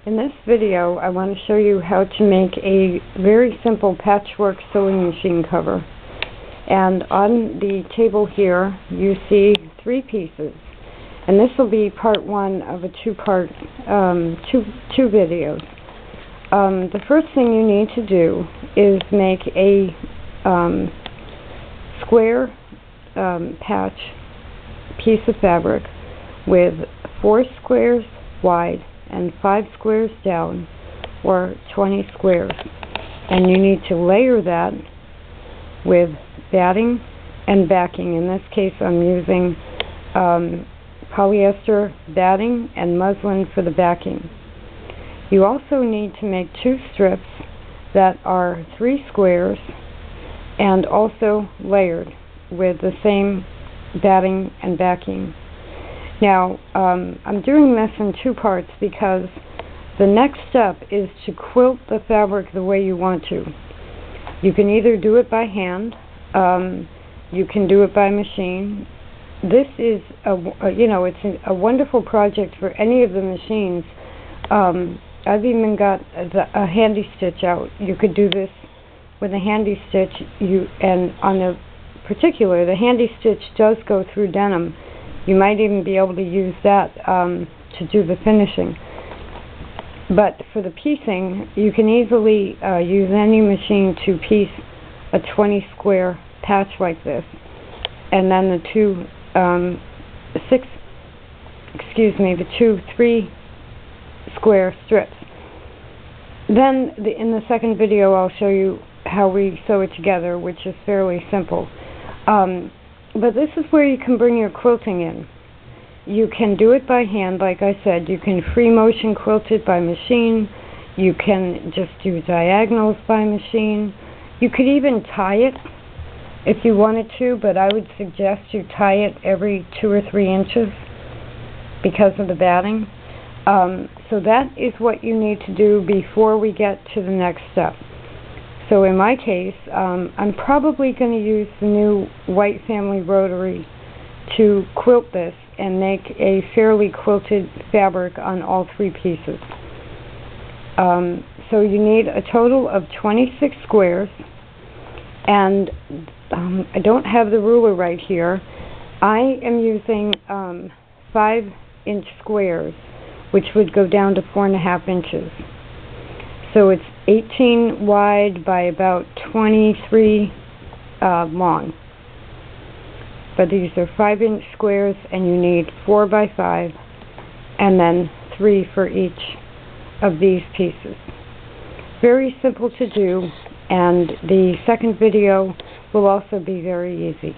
In this video, I want to show you how to make a very simple patchwork sewing machine cover. And on the table here, you see 3 pieces. And this will be part 1 of a two-part, two videos. The first thing you need to do is make a square patch piece of fabric with 4 squares wide and 5 squares down, or 20 squares. And you need to layer that with batting and backing. In this case, I'm using polyester batting and muslin for the backing. You also need to make 2 strips that are 3 squares and also layered with the same batting and backing. Now, I'm doing this in 2 parts because the next step is to quilt the fabric the way you want to. You can either do it by hand, you can do it by machine. This is it's a wonderful project for any of the machines. I've even got a handy stitch out. You could do this with a handy stitch. And on the particular, the handy stitch does go through denim. You might even be able to use that to do the finishing. But for the piecing, you can easily use any machine to piece a 20 square patch like this, and then the 3 square strips. Then in the second video, I'll show you how we sew it together, which is fairly simple. But this is where you can bring your quilting in. You can do it by hand, like I said. You can free motion quilt it by machine. You can just do diagonals by machine. You could even tie it if you wanted to, but I would suggest you tie it every 2 or 3 inches because of the batting. So that is what you need to do before we get to the next step. So in my case, I'm probably going to use the new White Family Rotary to quilt this and make a fairly quilted fabric on all 3 pieces. So you need a total of 26 squares, and I don't have the ruler right here. I am using 5-inch squares, which would go down to 4.5 inches. So it's 18 wide by about 23 long. But these are 5-inch squares, and you need 4 by 5, and then 3 for each of these pieces. Very simple to do, and the second video will also be very easy.